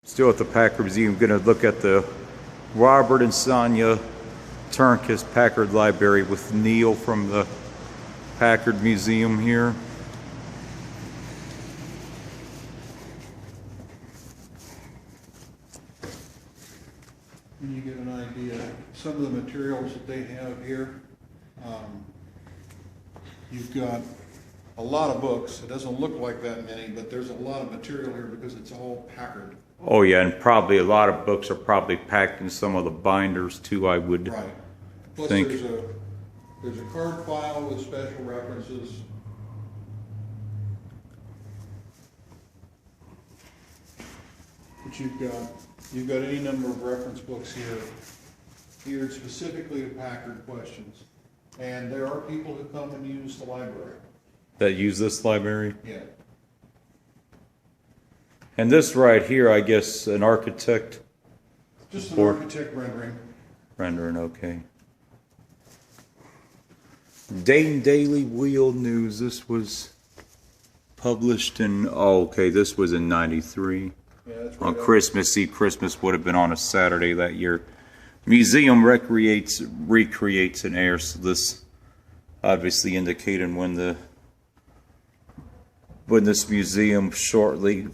Still at the Packard Museum, going to look at the Robert and Sonia Turnquist Packard Library with Neil from the Packard Museum here. And you get an idea, some of the materials that they have here, you've got a lot of books. It doesn't look like that many, but there's a lot of material here because it's all Packard. Oh yeah, and probably a lot of books are probably packed in some of the binders too, I would Right. Plus think. There's a card file with special references. But you've got any number of reference books here geared specifically to Packard questions. And there are people who come and use the library. That use this library. Yeah. And this right here, I guess, an architect Just an architect rendering. rendering, okay. Dayton Daily Wheel News. This was published in, oh, okay, this was in '93. Yeah, that's right On Christmas Eve. Christmas would have been on a Saturday that year. Museum recreates and airs. So this obviously indicating when this museum shortly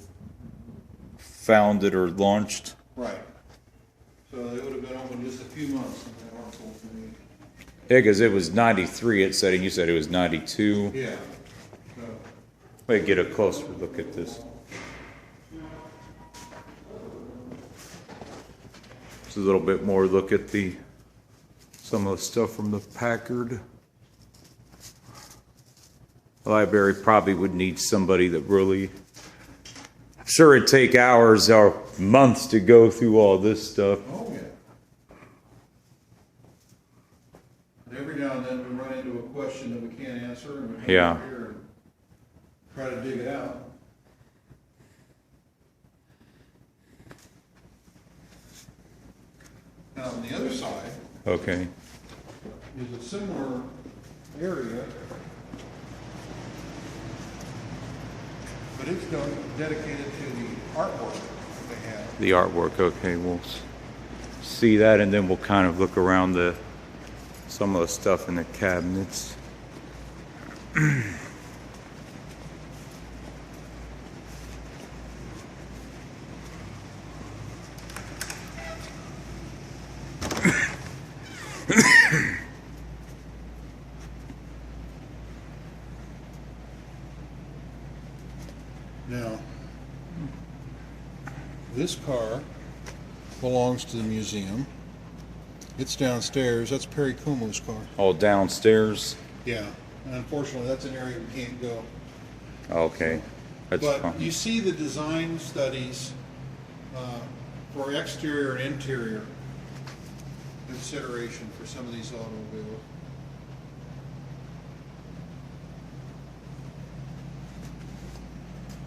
founded or launched. Right. So they would have been open just a few months when that article was made. Yeah, because it was '93. It said, and you said it was '92. Yeah. Wait, get a closer look at this. Just a little bit more look at some of the stuff from the Packard library. Probably would need somebody that really, I'm sure it'd take hours or months to go through all this stuff. Oh, yeah. And every now and then we run into a question that we can't answer, and we come Yeah. over here and try to dig it out. Now, on the other side Okay. is a similar area, but it's dedicated to the artwork that they have. The artwork, okay, we'll see that, and then we'll kind of look around some of the stuff in the cabinets. Now, this car belongs to the museum. It's downstairs. That's Perry Kumo's car. All downstairs. Yeah. And unfortunately, that's an area we can't go. Okay, that's But fine. you see the design studies for exterior and interior consideration for some of these automobiles.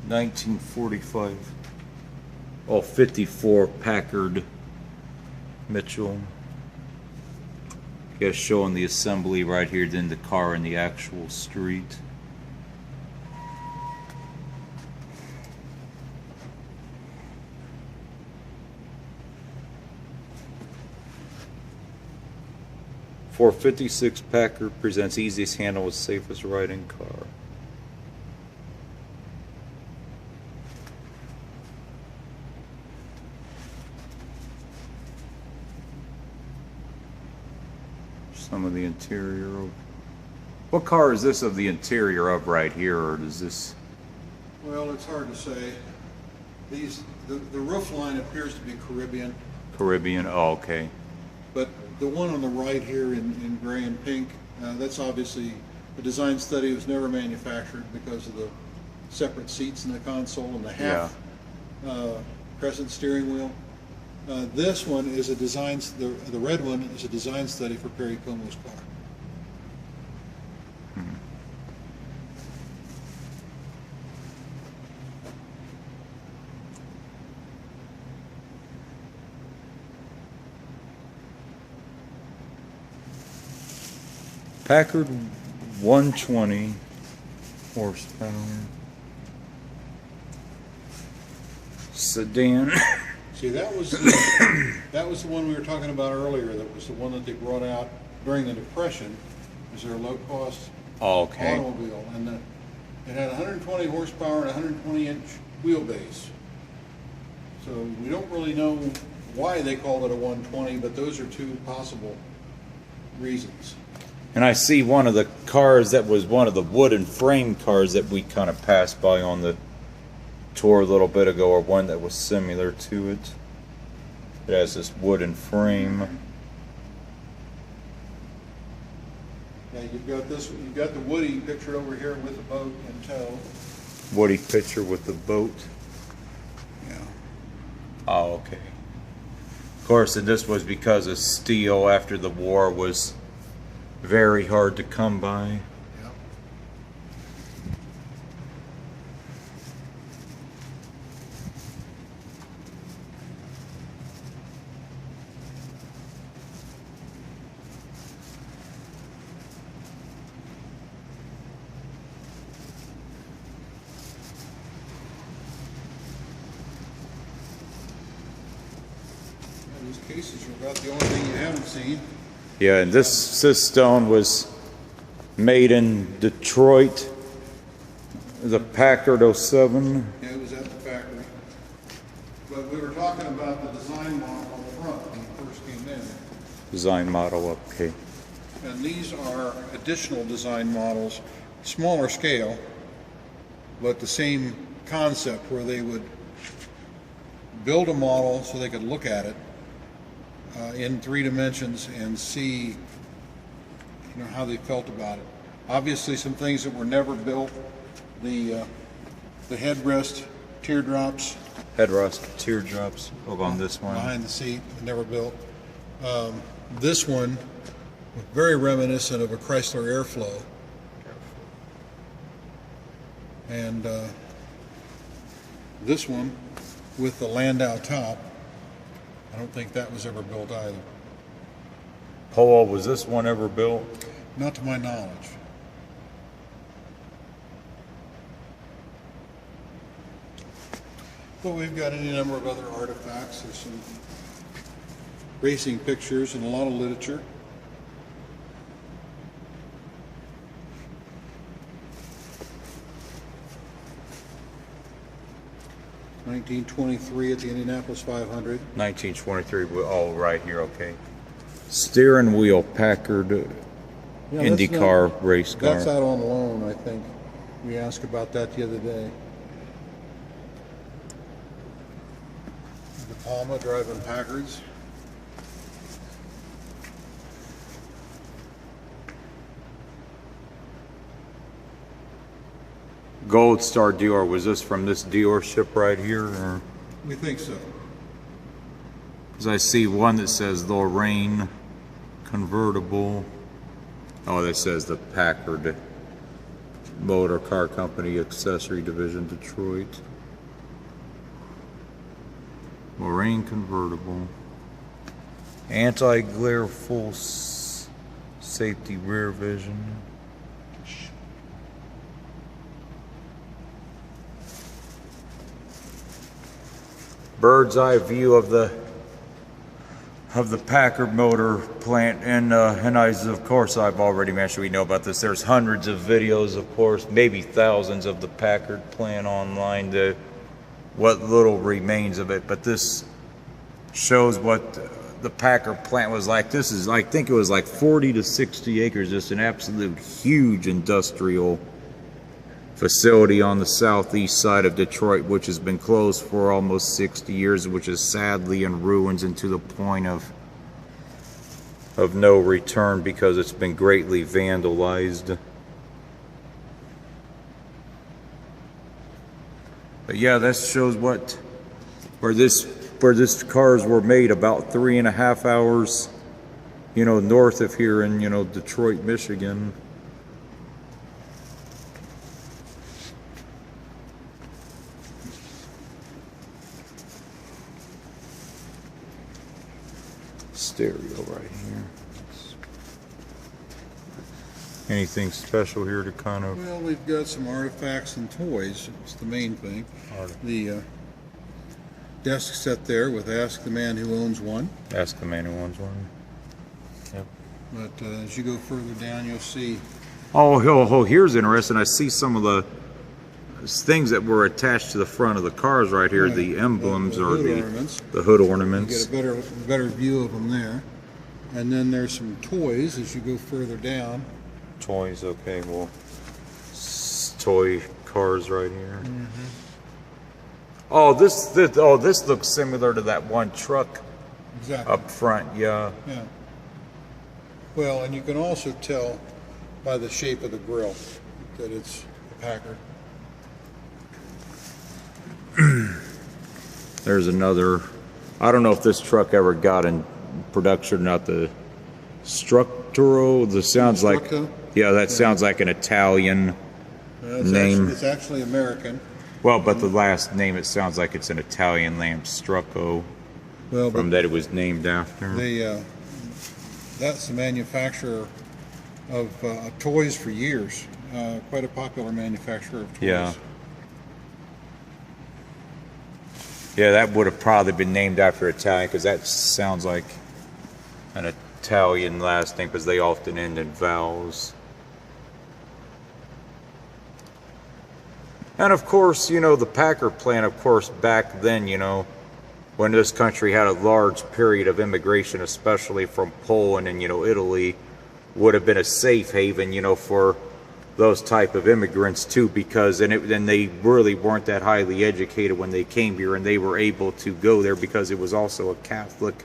$1945. Oh, 54 Packard Mitchell. Yeah, showing the assembly right here, then the car in the actual street. .456 Packard presents easiest handle with safest riding car. Some of the interior of, what car is this of the interior of right here, or does this? Well, it's hard to say. The roof line appears to be Caribbean, Caribbean, oh, okay. but the one on the right here in gray and pink, that's obviously a design study. It was never manufactured because of the separate seats in the console and the half crescent steering wheel. This one is a design, the red one is a design study for Perry Kumo's car. Packard 120 horsepower sedan. See, that was the one we were talking about earlier. That was the one that they brought out during the Depression as their low-cost Okay. automobile, and it had 120 horsepower and 120-inch wheelbase. So we don't really know why they called it a 120, but those are two possible reasons. And I see one of the cars that was one of the wooden frame cars that we kind of passed by on the tour a little bit ago, or one that was similar to it. It has this wooden frame. Yeah, you've got this. You've got the Woody pictured over here with the boat in tow. Woody picture with the boat. Yeah. Oh, okay. Of course, and this was because of steel after the war was very hard to come by. Yeah. These cases are about the only thing you haven't seen. Yeah, and this stone was made in Detroit, the Packard 07. Yeah, it was at the factory. But we were talking about the design model on the front when we first came in. Design model, okay. And these are additional design models, smaller scale, but the same concept where they would build a model so they could look at it in 3 dimensions and see, how they felt about it. Obviously, some things that were never built, the headrest teardrops. Headrest teardrops over on this one. Behind the seat, never built. This one, very reminiscent of a Chrysler Airflow. And this one with the Landau top, I don't think that was ever built either. Paul, was this one ever built? Not to my knowledge. But we've got any number of other artifacts. There's some racing pictures and a lot of literature. (1923) at the Indianapolis 500. 1923, oh, right here, okay. Steering wheel, Packard Yeah, IndyCar race car. That's out on loan, I think. We asked about that the other day. De Palma driving Packards. Gold Star dealer, was this from this dealership right here? Or? We think so. Because I see one that says Lorraine convertible. Oh, that says the Packard Motor Car Company Accessory Division, Detroit. Lorraine convertible. Anti-glare full safety rear vision. Bird's eye view of the Packard motor plant, and of course I've already mentioned, we know about this. There's hundreds of videos, of course, maybe thousands of the Packard plant online, what little remains of it, but this shows what the Packard plant was like. This is, I think it was like 40 to 60 acres, just an absolute huge industrial facility on the southeast side of Detroit, which has been closed for almost 60 years, which is sadly in ruins and to the point of no return because it's been greatly vandalized. But yeah, that shows where this cars were made, about 3.5 hours, north of here in, Detroit, Michigan. Stereo right here. Anything special here to kind of... Well, we've got some artifacts and toys. It's the main thing. The desk set there with "Ask the Man Who Owns One." Ask the man who owns one. Yep. But as you go further down, you'll see. Oh, here's interesting. I see some of the things that were attached to the front of the cars right here, the emblems the or hood the ornaments. the hood You ornaments. get a better view of them there. And then there's some toys as you go further down. Toys, okay, well, toy cars right here. Oh, this looks similar to that one truck Exactly. up front, yeah. Yeah. Well, and you can also tell by the shape of the grill that it's a Packard. There's another, I don't know if this truck ever got in production or not, the Structuro, the sounds like, Structo? yeah, that sounds like an Italian name. It's actually American. Well, but the last name, it sounds like it's an Italian lamp, Strucco, Well, from but that it was named after. that's the manufacturer of toys for years. Quite a popular manufacturer of toys. Yeah. Yeah, that would have probably been named after Italian, because that sounds like an Italian last name, because they often end in vowels. And of course, you know, the Packard plant, of course, back then, you know, when this country had a large period of immigration, especially from Poland and, you know, Italy, would have been a safe haven, you know, for those type of immigrants too, because then they really weren't that highly educated when they came here, and they were able to go there because it was also a Catholic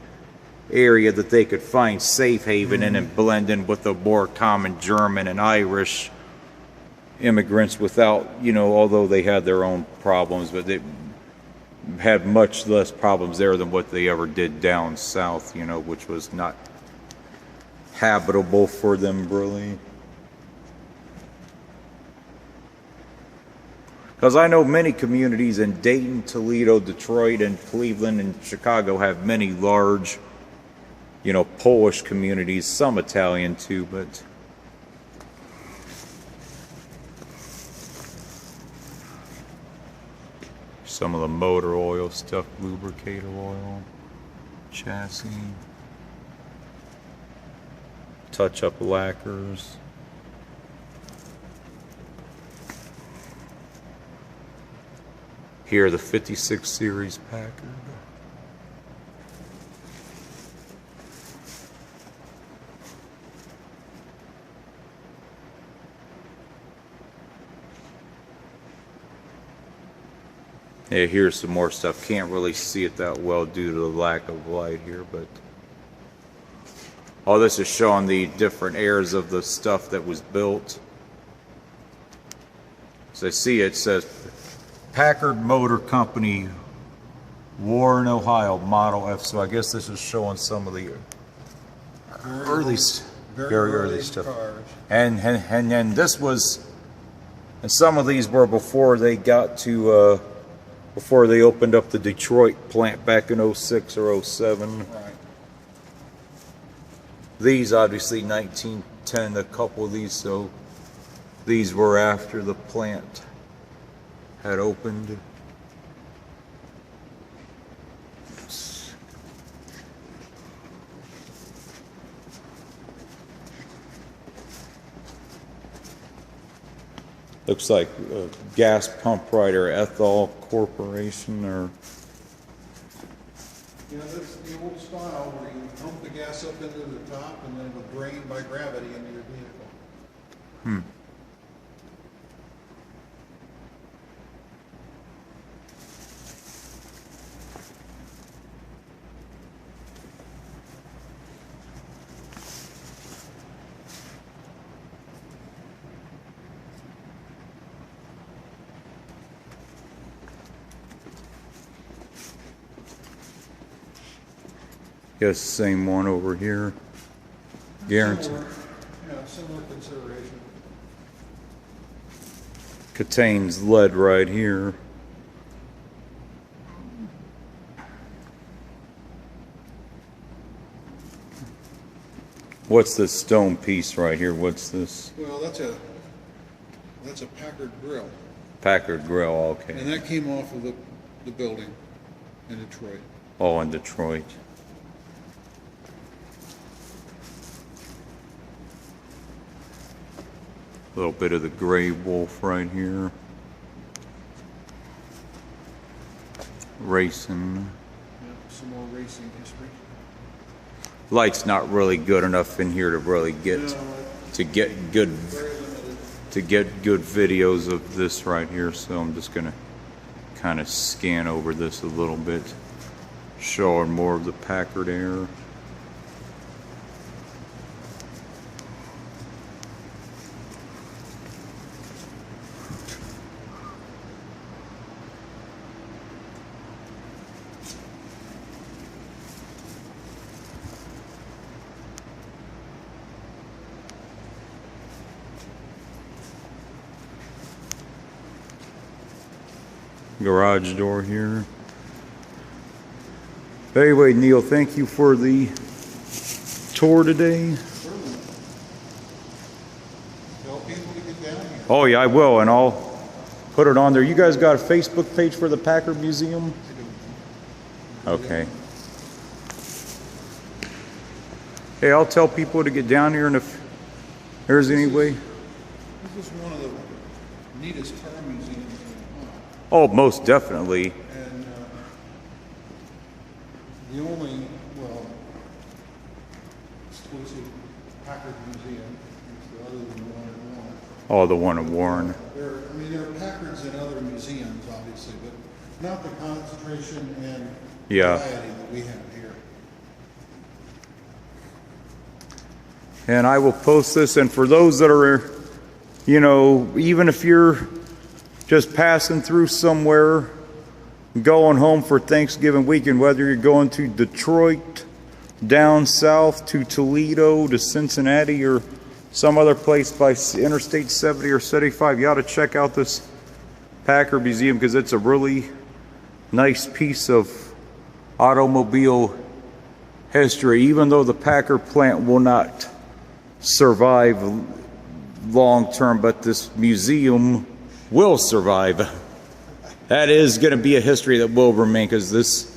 area that they could find safe haven in and blend in with the more common German and Irish immigrants without, you know, although they had their own problems, but they had much less problems there than what they ever did down south, you know, which was not habitable for them really. Because I know many communities in Dayton, Toledo, Detroit, and Cleveland and Chicago have many large, you know, Polish communities, some Italian too, but some of the motor oil stuff, lubricator oil, chassis, touch-up lacquers. Here, the 56 series Packard. Yeah, here's some more stuff. Can't really see it that well due to the lack of light here, but all this is showing the different eras of the stuff that was built. So I see it says Packard Motor Company, Warren, Ohio, Model F. So I guess this is showing some of the very early stuff. Cars. And then this was, and some of these were before they got to, before they opened up the Detroit plant back in 06 or 07. Right. These obviously 1910, a couple of these, so these were after the plant had opened. Looks like a gas pump right, or Ethol Corporation, or You know, that's the old style where you pump the gas up into the top and then it'll drain by gravity into your vehicle. guess same one over here. Guaranteed. Similar consideration. Contains lead right here. What's this stone piece right here? What's this? Well, that's a Packard grill. Packard grill, okay. And that came off of the building. in Detroit. Oh, in Detroit. A little bit of the gray wolf right here. Racing. Yep, some more racing history. Light's not really good enough in here to really get No, good very limited. to get good videos of this right here. So I'm just gonna kind of scan over this a little bit, showing more of the Packard era. Garage door here. Anyway, Neil, thank you for the tour today. Certainly. Tell people to get down here. Oh yeah, I will, and I'll put it on there. You guys got a Facebook page for the Packard Museum? Okay. Hey, I'll tell people to get down here, and if there's any way. This is one of the neatest car museums in Ohio. Oh, most definitely. And the only, well, exclusive Packard Museum is the other than the one in Warren. Oh, the one at Warren. There are Packards in other museums, obviously, but not the concentration and Yeah. variety that we have here. And I will post this, and for those that are, you know, even if you're just passing through somewhere, going home for Thanksgiving weekend, whether you're going to Detroit, down south to Toledo, to Cincinnati, or some other place by Interstate 70 or 75, you ought to check out this Packard Museum, because it's a really nice piece of automobile history. Even though the Packard plant will not survive long term, but this museum will survive. That is going to be a history that will remain, because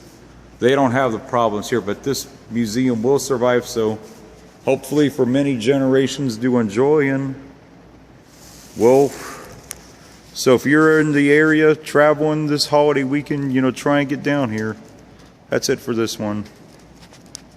they don't have the problems here, but this museum will survive. So hopefully for many generations to enjoy. And well, so if you're in the area traveling this holiday weekend, you know, try and get down here. That's it for this one.